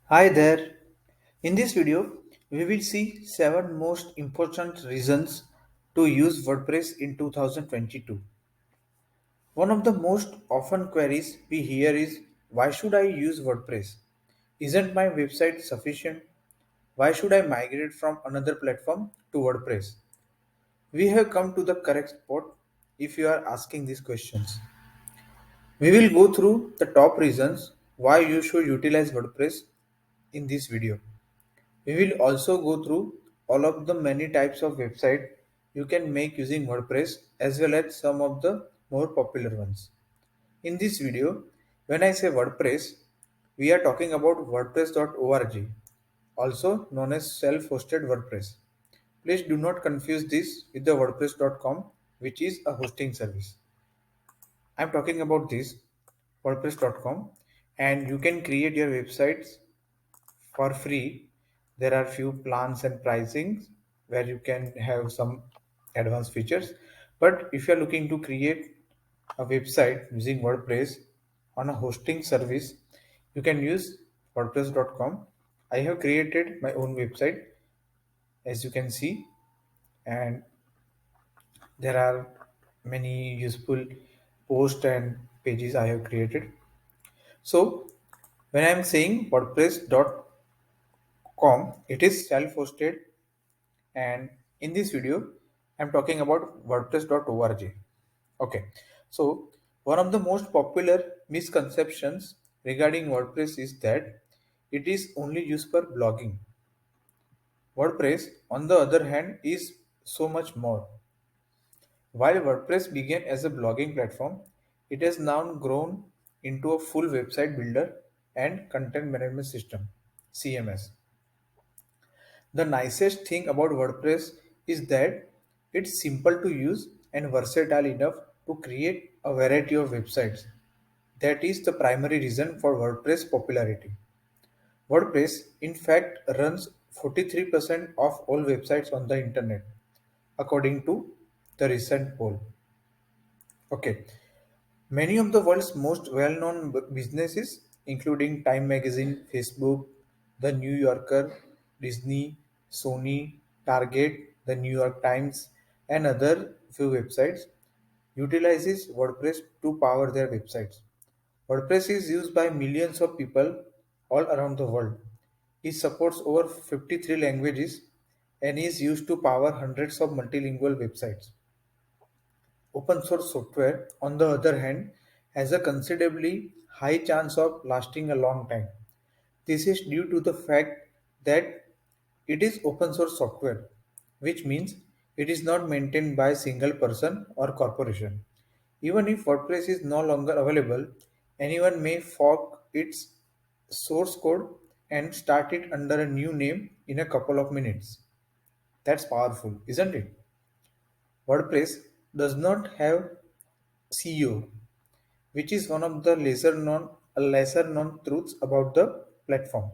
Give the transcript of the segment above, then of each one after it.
Hi there. In this video, we will see 7 most important reasons to use WordPress in 2022. One of the most often queries we hear is, why should I use WordPress? Isn't my website sufficient? Why should I migrate from another platform to WordPress? We have come to the correct spot if you are asking these questions. We will go through the top reasons why you should utilize WordPress in this video. We will also go through all of the many types of website you can make using WordPress as well as some of the more popular ones. In this video, when I say WordPress, we are talking about WordPress.org, also known as self-hosted WordPress. Please do not confuse this with the WordPress.com, which is a hosting service. I'm talking about this WordPress.com, and you can create your websites for free. There are few plans and pricings where you can have some advanced features, but if you're looking to create a website using WordPress on a hosting service, you can use wordpress.com. I have created my own website, as you can see, and there are many useful posts and pages I have created. So when I'm saying wordpress.com, it is self-hosted. And in this video, I'm talking about WordPress.org. Okay, so one of the most popular misconceptions regarding WordPress is that it is only used for blogging. WordPress, on the other hand, is so much more. While WordPress began as a blogging platform, it has now grown into a full website builder and content management system, CMS. The nicest thing about WordPress is that it's simple to use and versatile enough to create a variety of websites. That is the primary reason for WordPress popularity. WordPress, in fact, runs 43% of all websites on the internet, according to the recent poll. Okay, many of the world's most well-known businesses, including Time Magazine, Facebook, The New Yorker, Disney, Sony, Target, The New York Times, and other few websites, utilizes WordPress to power their websites. WordPress is used by millions of people all around the world. It supports over 53 languages and is used to power hundreds of multilingual websites. Open source software, on the other hand, has a considerably high chance of lasting a long time. This is due to the fact that it is open source software, which means it is not maintained by a single person or corporation. Even if WordPress is no longer available, anyone may fork its source code and start it under a new name in a couple of minutes. That's powerful, isn't it? WordPress does not have SEO, which is one of the lesser known truths about the platform.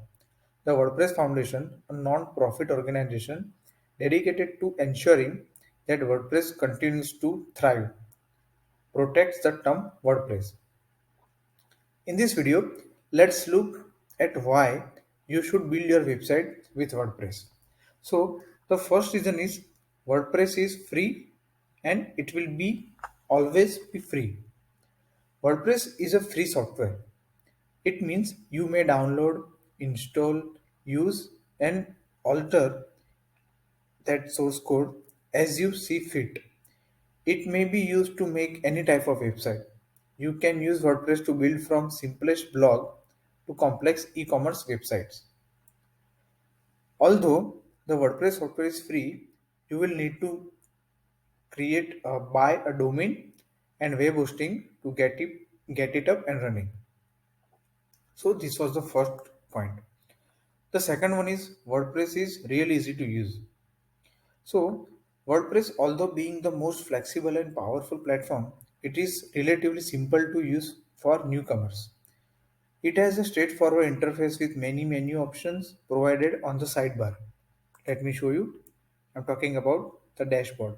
The WordPress Foundation, a non-profit organization dedicated to ensuring that WordPress continues to thrive, protects the term WordPress. In this video, let's look at why you should build your website with WordPress. So, the first reason is WordPress is free and it will be always be free. WordPress is a free software. It means you may download, install, use, and alter that source code as you see fit. It may be used to make any type of website. You can use WordPress to build from simplest blog to complex e-commerce websites. Although the WordPress software is free, you will need to buy a domain and web hosting to get it up and running. So this was the first point. The second one is WordPress is really easy to use. So WordPress, although being the most flexible and powerful platform, it is relatively simple to use for newcomers. It has a straightforward interface with many menu options provided on the sidebar. Let me show you. I'm talking about the dashboard.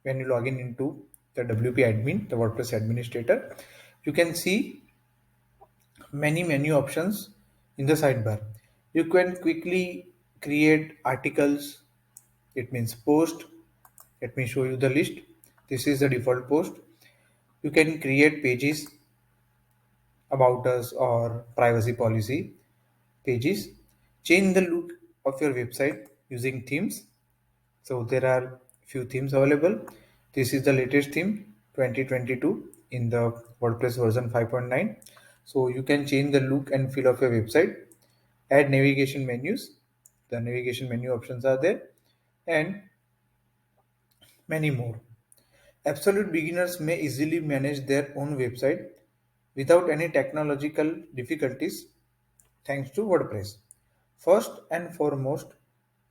When you log in into the WP admin, the WordPress administrator, you can see many menu options in the sidebar. You can quickly create articles, it means post. Let me show you the list. This is the default post. You can create pages, about us or privacy policy pages, change the look of your website using themes. So there are few themes available. This is the latest theme 2022 in the WordPress version 5.9. So you can change the look and feel of your website, add navigation menus. The navigation menu options are there, and many more. Absolute beginners may easily manage their own website without any technological difficulties thanks to WordPress. First and foremost,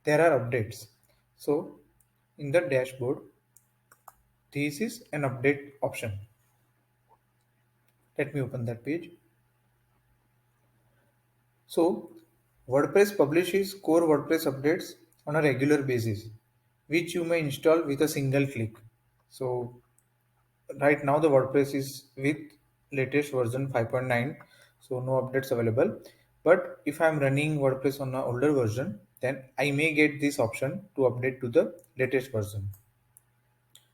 there are updates. So, in the dashboard, this is an update option. Let me open that page. So, WordPress publishes core WordPress updates on a regular basis, which you may install with a single click. So, right now the WordPress is with latest version 5.9, so no updates available. But if I'm running WordPress on an older version, then I may get this option to update to the latest version.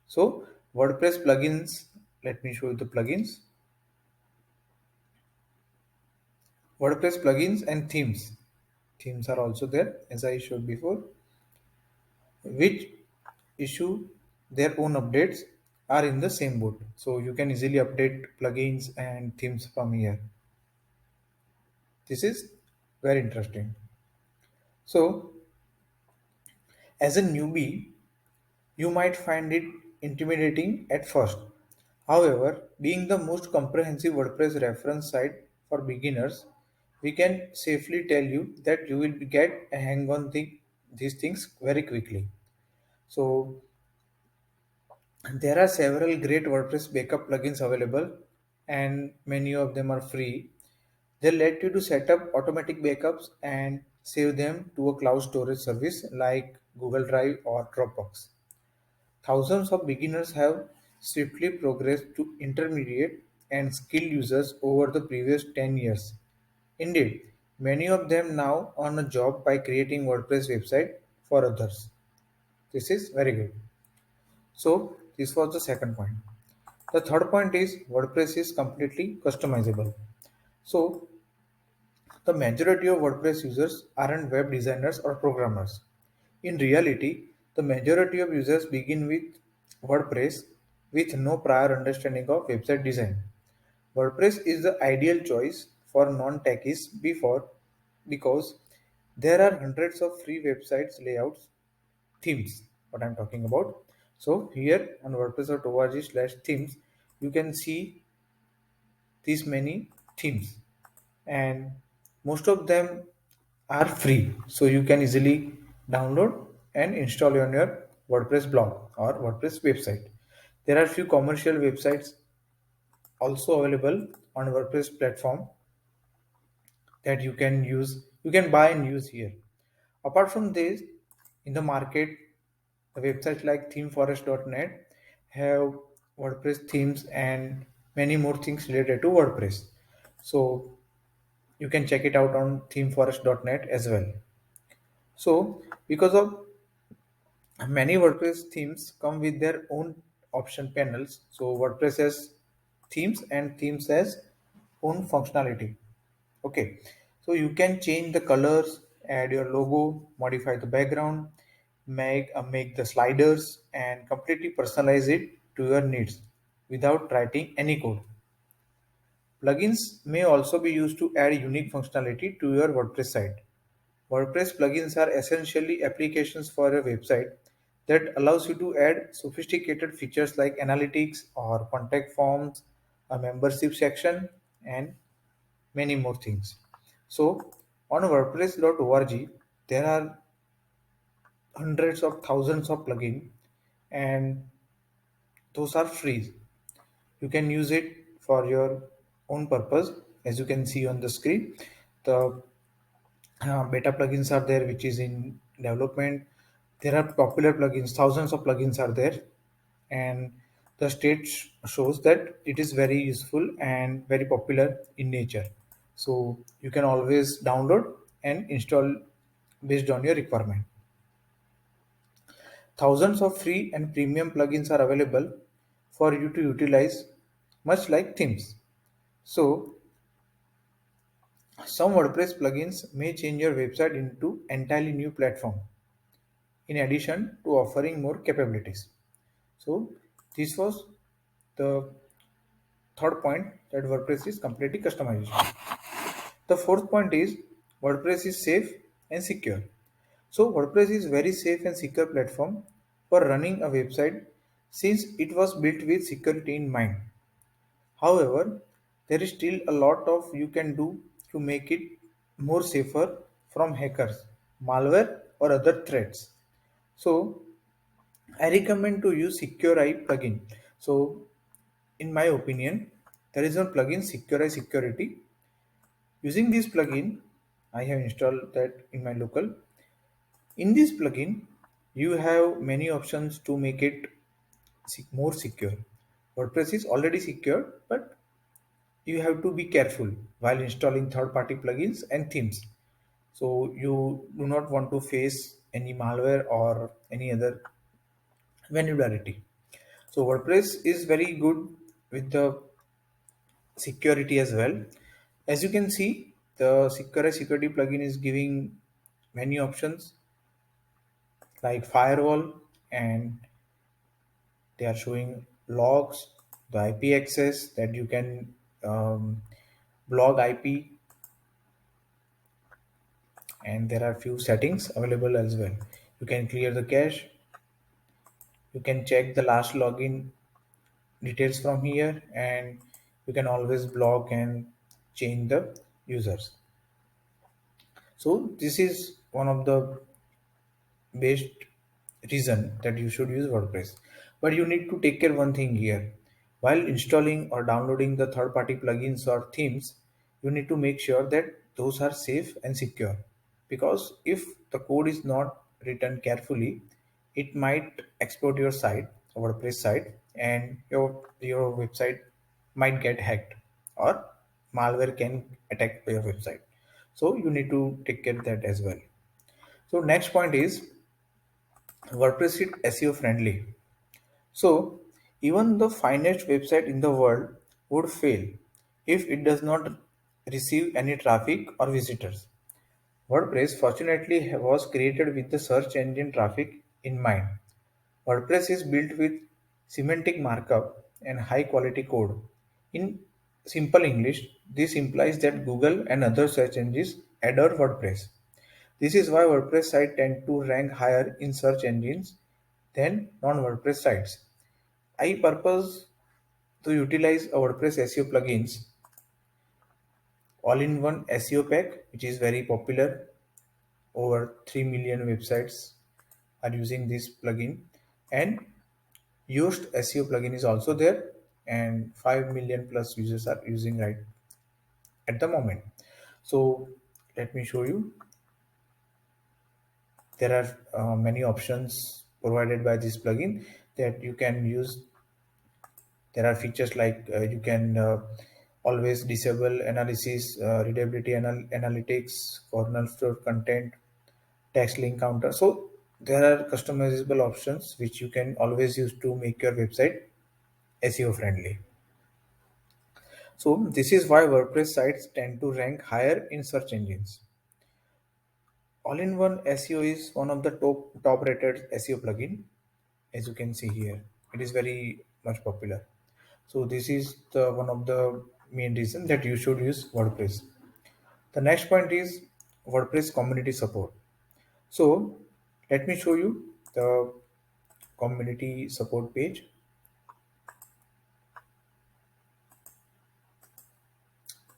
So WordPress plugins, let me show you the plugins. WordPress plugins and themes. Themes are also there, as I showed before, which issue their own updates are in the same boot. So you can easily update plugins and themes from here. This is very interesting. So, as a newbie, you might find it intimidating at first. However, being the most comprehensive WordPress reference site for beginners, we can safely tell you that you will get a hang on these things very quickly. So, there are several great WordPress backup plugins available, and many of them are free. They let you to set up automatic backups and save them to a cloud storage service like Google Drive or Dropbox. Thousands of beginners have swiftly progressed to intermediate and skilled users over the previous 10 years. Indeed, many of them now earn a job by creating WordPress website for others. This is very good. So, this was the second point. The third point is WordPress is completely customizable. So, the majority of WordPress users aren't web designers or programmers. In reality, the majority of users begin with WordPress with no prior understanding of website design. WordPress is the ideal choice for non-techies before because there are hundreds of free websites layouts themes what I'm talking about. So here on wordpress.org/themes you can see these many themes, and most of them are free, so you can easily download and install on your WordPress blog or WordPress website. There are few commercial websites also available on WordPress platform that you can buy and use here. Apart from this, in the market, the websites like themeforest.net have WordPress themes and many more things related to WordPress. So you can check it out on themeforest.net as well. So because of many WordPress themes come with their own option panels. So WordPress has themes and themes has own functionality. Okay, so you can change the colors, add your logo, modify the background, make the sliders, and completely personalize it to your needs without writing any code. Plugins may also be used to add unique functionality to your WordPress site. WordPress plugins are essentially applications for a website that allows you to add sophisticated features like analytics or contact forms, a membership section, and many more things. So on WordPress.org, there are hundreds of thousands of plugins, and those are free. You can use it for your own purpose. As you can see on the screen, the beta plugins are there, which is in development. There are popular plugins, thousands of plugins are there, and the state shows that it is very useful and very popular in nature. So you can always download and install based on your requirement. Thousands of free and premium plugins are available for you to utilize, much like themes. So, some WordPress plugins may change your website into entirely new platform in addition to offering more capabilities. So, this was the third point, that WordPress is completely customizable. The fourth point is WordPress is safe and secure. So WordPress is very safe and secure platform for running a website since it was built with security in mind. However, there is still a lot of you can do to make it more safer from hackers, malware or other threats. So I recommend to use Secure Eye plugin. So in my opinion, there is one plugin Secure Eye Security. Using this plugin, I have installed that in my local. In this plugin, you have many options to make it more secure. WordPress is already secure, but you have to be careful while installing third-party plugins and themes. So you do not want to face any malware or any other vulnerability. So WordPress is very good with the security as well. As you can see, the Secure Security plugin is giving many options like firewall, and they are showing logs, the IP access that you can blog IP, and there are few settings available as well. You can clear the cache, you can check the last login details from here, and you can always block and change the users. So this is one of the best reason that you should use WordPress. But you need to take care one thing here. While installing or downloading the third-party plugins or themes, you need to make sure that those are safe and secure. Because if the code is not written carefully, it might exploit your site, WordPress site, and your website might get hacked, or malware can attack your website. So you need to take care of that as well. So next point is WordPress is SEO friendly. So even the finest website in the world would fail if it does not receive any traffic or visitors. WordPress fortunately was created with the search engine traffic in mind. WordPress is built with semantic markup and high quality code. In simple English, this implies that Google and other search engines adore WordPress. This is why WordPress sites tend to rank higher in search engines than non-WordPress sites. I purpose to utilize a WordPress SEO plugins all-in-one SEO pack, which is very popular. Over 3 million websites are using this plugin, and Yoast SEO plugin is also there, and 5 million plus users are using right at the moment. So let me show you. There are many options provided by this plugin that you can use. There are features like you can always disable analysis, readability analytics, corner store content, text link counter. So there are customizable options which you can always use to make your website SEO friendly. So this is why WordPress sites tend to rank higher in search engines. All-in-one SEO is one of the top rated SEO plugin. As you can see here, it is very much popular. So this is the one of the main reason that you should use WordPress. The next point is WordPress community support. So let me show you the community support page.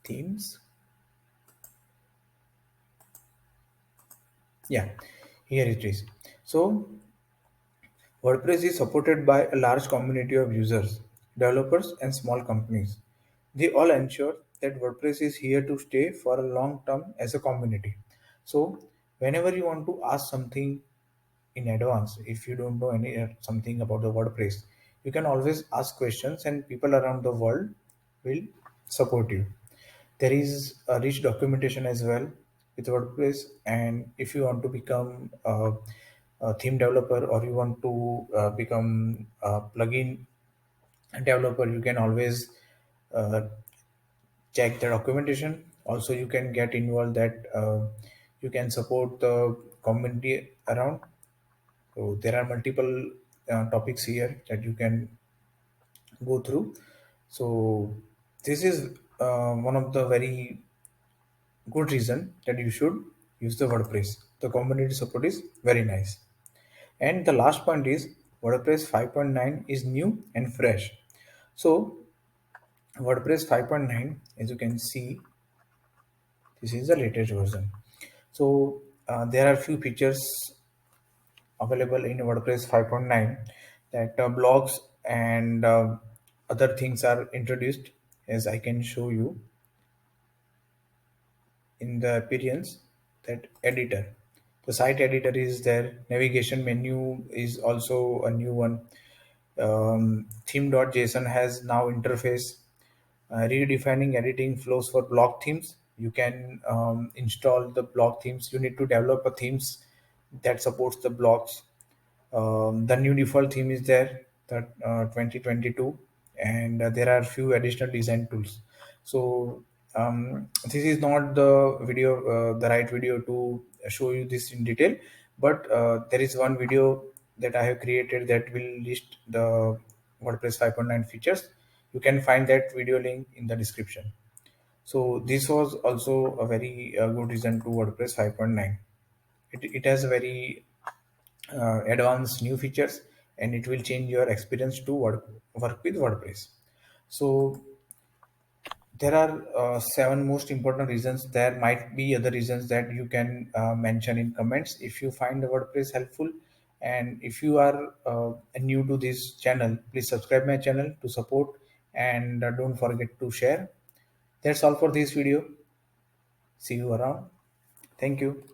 Themes. Yeah, here it is. So WordPress is supported by a large community of users, developers, and small companies. They all ensure that WordPress is here to stay for a long term as a community. So, whenever you want to ask something in advance, if you don't know any something about the WordPress, you can always ask questions, and people around the world will support you. There is a rich documentation as well, with WordPress. And if you want to become a theme developer, or you want to become a plugin developer, you can always uh, check the documentation. Also, you can get involved that you can support the community around. So there are multiple topics here that you can go through. So this is one of the very good reason that you should use the WordPress. The community support is very nice. And the last point is WordPress 5.9 is new and fresh. So WordPress 5.9, as you can see, this is the latest version. So there are few features available in WordPress 5.9, that blogs and other things are introduced, as I can show you in the appearance. That editor, the site editor is there, navigation menu is also a new one. Theme.json has now interface, redefining editing flows for block themes. You can install the block themes. You need to develop a themes that supports the blocks. The new default theme is there, that 2022, and there are few additional design tools. So this is not the right video to show you this in detail, but there is one video that I have created that will list the WordPress 5.9 features. You can find that video link in the description. So this was also a very good reason to WordPress 5.9. It has a very advanced new features, and it will change your experience to work with WordPress. So there are seven most important reasons. There might be other reasons that you can mention in comments if you find the WordPress helpful. And if you are new to this channel, please subscribe my channel to support, and don't forget to share. That's all for this video. See you around. Thank you.